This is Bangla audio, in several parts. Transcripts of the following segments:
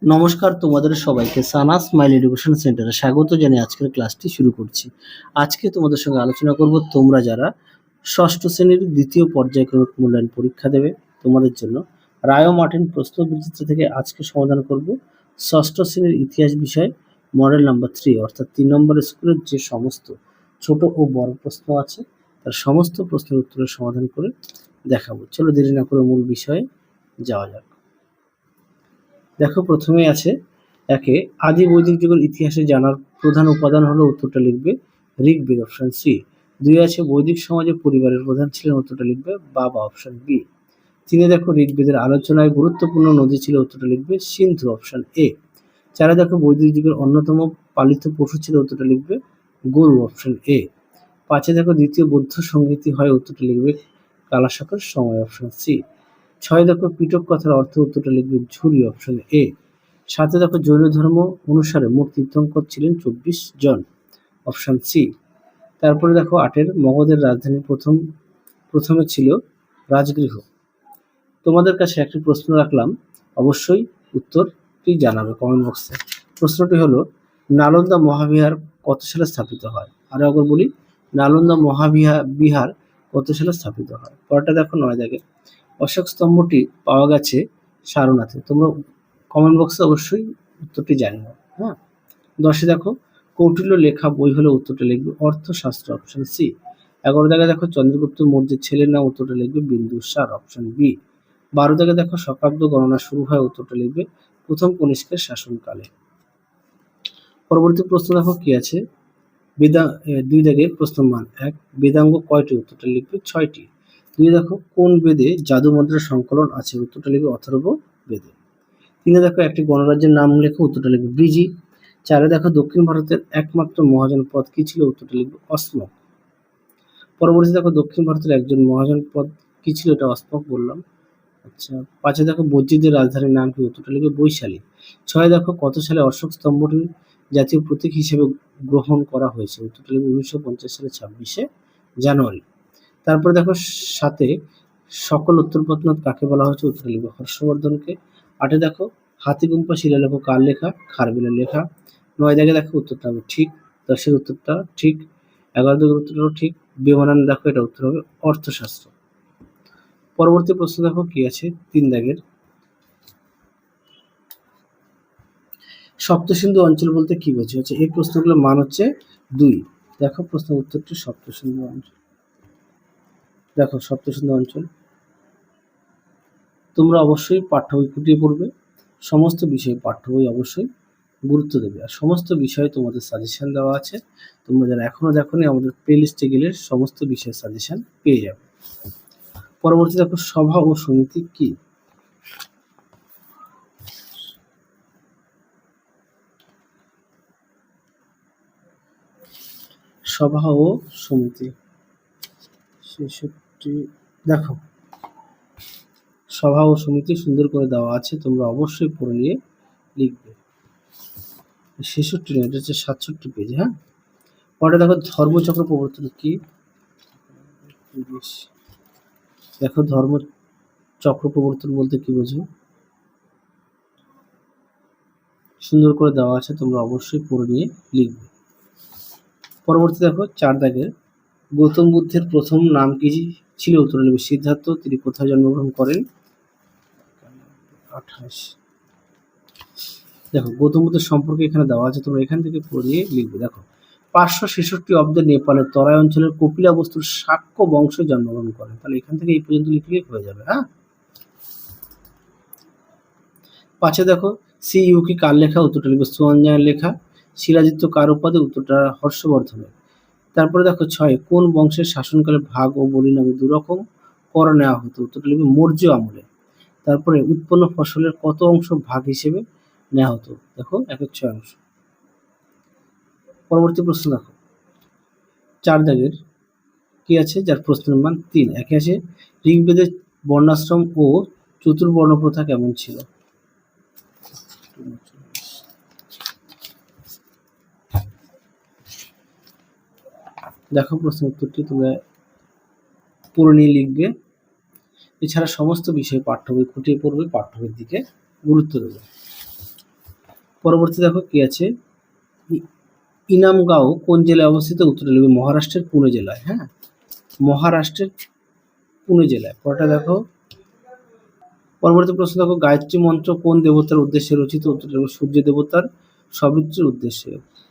নমস্কার তোমাদের সবাইকে সানা স্মাইল এডুকেশন সেন্টারে স্বাগত জানিয়ে আজকের ক্লাসটি শুরু করছি। আজকে তোমাদের সঙ্গে আলোচনা করব তোমরা যারা ষষ্ঠ শ্রেণীর দ্বিতীয় পর্যায়ক্রমিক মূল্যায়ন পরীক্ষা দেবে তোমাদের জন্য রায় ও মার্টিন প্রশ্ন বিচিত্র থেকে আজকে সমাধান করব ষষ্ঠ শ্রেণীর ইতিহাস বিষয় মডেল নাম্বার 3 অর্থাৎ 3 নম্বর স্কুলের যে সমস্ত ছোট ও বড় প্রশ্ন আছে তার সমস্ত প্রশ্নের উত্তরের সমাধান করে দেখাবো। চলো দেরি না করে মূল বিষয়ে যাওয়া যাক। দেখো প্রথমেই আছে একে আদি বৈদিক যুগের ইতিহাসে জানার প্রধান উপাদান হলো উত্তরটা লিখবে ঋগ্বেদ অপশন সি। 2 আছে বৈদিক সমাজে পরিবারের প্রধান ছিলেন উত্তরটা লিখবে বাবা অপশন বি। 3 দেখো ঋগ্বেদের আলোচনায় গুরুত্বপূর্ণ নদী ছিল উত্তরটা লিখবে সিন্ধু অপশন এ। 4 দেখো বৈদিক যুগের অন্যতম পালিত পশু ছিল উত্তরটা লিখবে গরু অপশন এ। 5 দেখো দ্বিতীয় বৌদ্ধ সংগীতি হয় উত্তরটা লিখবে কালাশাখার সময় অপশন সি। 6 দেখো পিটক কথার অর্থ উত্তরটা লিখবে ঝুরি অপশন এ। 7 দেখো জৈন ধর্ম অনুসারে মোট তীর্থঙ্কর ছিলেন 24 জন অপশন সি। তারপরে দেখো 8 মগধের রাজধানী প্রথমে ছিল রাজগৃহ। তোমাদের কাছে একটি প্রশ্ন রাখলাম, অবশ্যই উত্তরটি জানাবে কমেন্ট বক্সে। প্রশ্নটি হলো নালন্দা মহাবিহার কত সালে স্থাপিত হয়? আরো একবার বলি, নালন্দা মহাবিহার কত সালে স্থাপিত হয়? পরেরটা দেখো 9 দেখে অশোক স্তম্ভটি পাওয়া গেছে সারনাথে। তোমরা কমেন্ট বক্সে অবশ্যই উত্তরটি জানিও। হ্যাঁ, 10 দেখো কৌটিল্য লেখা বই হলে উত্তরটা লিখবে অর্থশাস্ত্র অপশন সি। 11 দেখো চন্দ্রগুপ্ত মৌর্যের ছেলের নাম উত্তরটা লিখবে বিন্দুসার অপশন বি। 12 দেখো শকাব্দ গণনা শুরু হয় উত্তরটা লিখবে প্রথম কনিষ্কের শাসনকালে। পরবর্তী প্রশ্ন দেখো কি আছে, 2 দাগের প্রশ্ন মান 1 বেদাঙ্গ কয়টি? উত্তরটা লিখবে 6টি। 2 দেখো কোন বেদে জাদু মন্ত্রের সংকলন আছে? উত্তরটা লিখবে অথর্ব বেদে। 3 দেখো একটি গণরাজ্যের নাম লেখো উত্তরটা লিখবে ব্রিজি। 4 দেখো দক্ষিণ ভারতের একমাত্র মহাজন পদ কি ছিল? উত্তরটা লিখবে অস্মক। পরবর্তী দেখো দক্ষিণ ভারতের একজন মহাজন পদ কি ছিল? এটা অস্মক বললাম। আচ্ছা, 5 দেখো বজ্রীদের রাজধানীর নাম কি? উত্তরটা লিখবে বৈশালী। 6 দেখো কত সালে অশোক স্তম্ভটি জাতীয় প্রতীক হিসেবে গ্রহণ করা হয়েছে? উত্তরটা লিখবে 1950 সালে 26শে জানুয়ারি। তারপরে দেখো 7 সকল উত্তরপত্নদ কাকে বলা হয়েছে? উত্তরটা লিখবে হর্ষবর্ধনকে। 8 দেখো হাতিগুম্ফা শিলালেখ কার লেখা? খারবেলের লেখা। 9 দেখো উত্তরটা হবে ঠিক। 10 উত্তরটা ঠিক। 11 উত্তরটাও ঠিক। বেমানান দেখো এটা উত্তর হবে অর্থশাস্ত্র। পরবর্তী প্রশ্ন দেখো কি আছে 3 দাগের সপ্তসিন্ধু অঞ্চল বলতে কি বোঝে? হচ্ছে এই প্রশ্নগুলোর মান হচ্ছে 2। দেখো প্রশ্ন উত্তরটি সপ্তসিন্ধু অঞ্চল। দেখো সপ্তসিন্ধু অঞ্চল তোমরা অবশ্যই পাঠ্য বই খুঁটিয়ে পড়বে, সমস্ত বিষয়ে পাঠ্য বই অবশ্যই গুরুত্ব দেবে। আর সমস্ত বিষয়ে তোমাদের সাজেশন দেওয়া আছে, তোমরা যারা এখনো দেখোনি আমাদের প্লে লিস্টে গেলে সমস্ত বিষয়ের সাজেশন পেয়ে যাবে। পরবর্তী দেখো সভা ও সমিতি কি? সভা ও সমিতি 66 দেখো সভা ও সমিতি সুন্দর করে দেওয়া আছে, তোমরা অবশ্যই পড়ে নিয়ে লিখবে। 66 এটা হচ্ছে 67 পেজ। হ্যাঁ, পরে দেখো ধর্মচক্র প্রবর্তন কি? দেখো ধর্মচক্র প্রবর্তন বলতে কি বোঝো? সুন্দর করে দেওয়া আছে, তোমরা অবশ্যই পড়ে নিয়ে লিখবে। পরবর্তী দেখো 4 দাগের গৌতম বুদ্ধের প্রথম নাম কি ছিল? উত্তর লিখবে সিদ্ধার্থ। তিনি কোথায় জন্মগ্রহণ করেন? 28। দেখো গৌতম বুদ্ধের সম্পর্কে এখানে দেওয়া আছে, তোমরা এখান থেকে পড়িয়ে লিখবে। দেখো 566 অব্দে নেপালের তরাই অঞ্চলের কপিলাবস্তুর শাক্য বংশে জন্মগ্রহণ করেন। তাহলে এখান থেকে এই পর্যন্ত লিখলেই হয়ে যাবে। হ্যাঁ, 5 দেখো সি ইউকি কার লেখা? উত্তরটা লিখবে সুয়ানজানের লেখা। শিলাজিৎ কার উপাধি? উত্তরটা হর্ষবর্ধনের। তারপরে দেখো 6 কোন বংশের শাসনকালে ভাগ ও বলি নামে দুরকম কর নেওয়া হতো? উত্তরটা লিখবে মৌর্য আমলে। তারপরে উৎপন্ন ফসলের কত অংশ ভাগ হিসেবে নেওয়া হতো? দেখো 1/6 অংশ। পরবর্তী প্রশ্ন দেখো 4 দাগের কি আছে যার প্রশ্নের মান 3। একে আছে ঋগ্বেদের বর্ণাশ্রম ও চতুর্বর্ণ প্রথা কেমন ছিল? দেখো প্রশ্ন উত্তরটি তোমরা পড়ে নিয়ে লিখবে। এছাড়া সমস্ত বিষয়ে পাঠ্য বই খুঁটিয়ে পড়বে, পাঠ্য বইয়ের দিকে গুরুত্ব দেবে। পরবর্তী দেখো কি আছে, ইনামগাঁও কোন জেলায় অবস্থিত? উত্তরটা লিখবে মহারাষ্ট্রের পুনে জেলায়। হ্যাঁ, মহারাষ্ট্রের পুনে জেলায়। পরটা দেখো, পরবর্তী প্রশ্ন দেখো, গায়ত্রী মন্ত্র কোন দেবতার উদ্দেশ্যে রচিত? উত্তরটা লিখবে সূর্য দেবতার সবিত্রের উদ্দেশ্যে।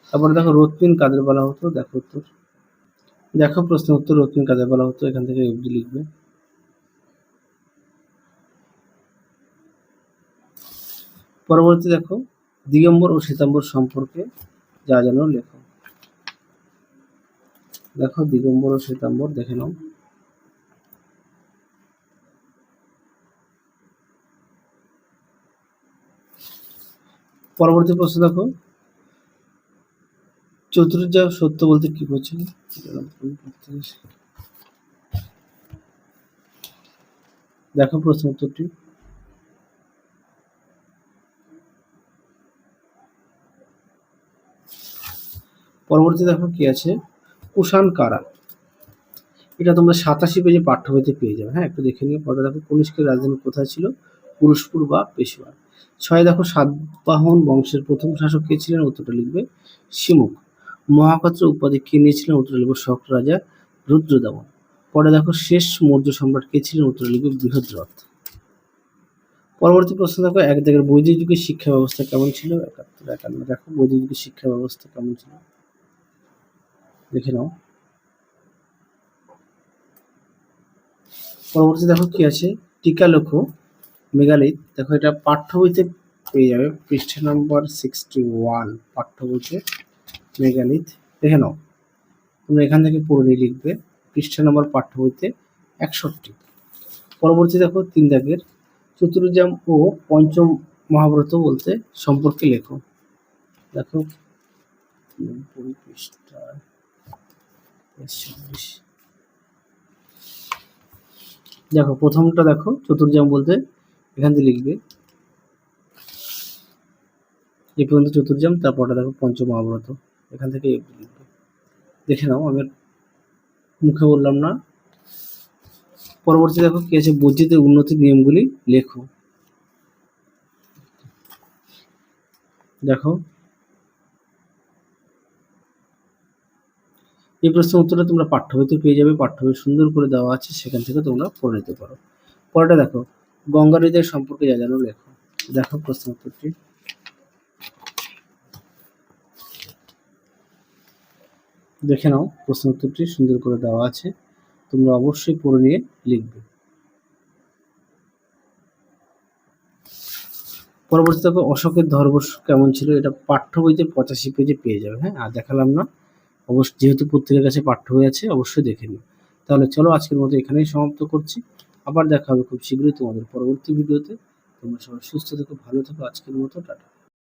তারপরে দেখো রথপিন কাদের বলা হতো? দেখো উত্তর, দেখো প্রশ্ন উত্তর, রথপিন কাদের বলা হতো? এখান থেকে এফডি লিখবে। পরবর্তী দেখো, দিগম্বর ও শ্বেতাম্বর সম্পর্কে যা জানো লেখো। দেখো দিগম্বর ও শ্বেতাম্বর দেখে নাও। পরবর্তী প্রশ্ন দেখো, চতুর্যা সত্য বলতে কি বোঝে? দেখো প্রশ্ন উত্তরটি। পরবর্তী দেখো কি আছে, কুষাণ কারা? এটা তোমরা 87 পেজে পাঠ্য বইতে পেয়ে যাবে। হ্যাঁ, একটু দেখে নিও। পরে দেখো কনিষ্কের রাজধানী কোথায় ছিল? পুরুষপুর বা পেশোয়ার। 6 দেখো, সাতবাহন বংশের প্রথম শাসক কে ছিলেন? উত্তরটা লিখবে শিমুখ। মহাপাত্র উপাধি কে নিয়েছিলেন? উত্তরটা লিখবে শক রাজা রুদ্রদামন। পরে দেখো, শেষ মৌর্য সম্রাট কে ছিলেন? উত্তরটা লিখবে বৃহদ্রথ। পরবর্তী প্রশ্ন দেখো, এক জায়গার বৈদিক যুগের শিক্ষা ব্যবস্থা কেমন ছিল? 71-52 দেখো বৈদিক যুগের শিক্ষা ব্যবস্থা কেমন ছিল দেখে নাও। পরবর্তী দেখো কি আছে, টিকা লেখো মেগালিথ। দেখো এটা পাঠ্য বইতে পেয়ে যাবে, পৃষ্ঠা নম্বর 61 পাঠ্য বইতে মেগালিথ। দেখে নাও, তোমরা এখান থেকে পড়ে নিয়ে লিখবে পৃষ্ঠা নম্বর পাঠ্য বইতে 61। পরবর্তী দেখো 3 দাগের, চতুর্যাম ও পঞ্চম মহাব্রত বলতে সম্পর্কে লেখো। দেখো 90 পৃষ্ঠায় 46। দেখো প্রথমটা দেখো, চতুর্যাম বলতে এখান থেকে লিখবে এই পর্যন্ত চতুর্যাম, তারপরটা দেখো পঞ্চম মহাব্রত, এখান থেকে লিখবে। দেখে নাও, আমি মুখে বললাম না। পরবর্তী দেখো কি আছে, বর্জিত উন্নতির নিয়মগুলি লেখো। দেখো এই প্রশ্নের উত্তরটা তোমরা পাঠ্য বইতে পেয়ে যাবে, পাঠ্য বই সুন্দর করে দেওয়া আছে, সেখান থেকে তোমরা পড়ে নিতে পারো। পরেটা দেখো, গঙ্গা নদীর সম্পর্কে যা জানো লেখো। দেখো প্রশ্ন উত্তরটি। দেখে নাও, প্রশ্ন উত্তরটি সুন্দর করে দেওয়া আছে, তোমরা অবশ্যই পড়ে নিয়ে লিখবে। পরবর্তী দেখো, অশোকের ধর্মবর্ষ কেমন ছিল? এটা পাঠ্য বইতে 85 পেজে পেয়ে যাবে। হ্যাঁ, আর দেখালাম না, অবশ্যই যেহেতু প্রত্যেকের কাছে পাঠ্য বই আছে, অবশ্যই দেখে নিও। তাহলে চলো আজকের মতো এখানেই সমাপ্ত করছি। আবার দেখা হবে খুব শীঘ্রই তোমাদের পরবর্তী ভিডিওতে। তোমরা সবাই সুস্থ থেকো, ভালো থেকো। আজকের মতো টাটা।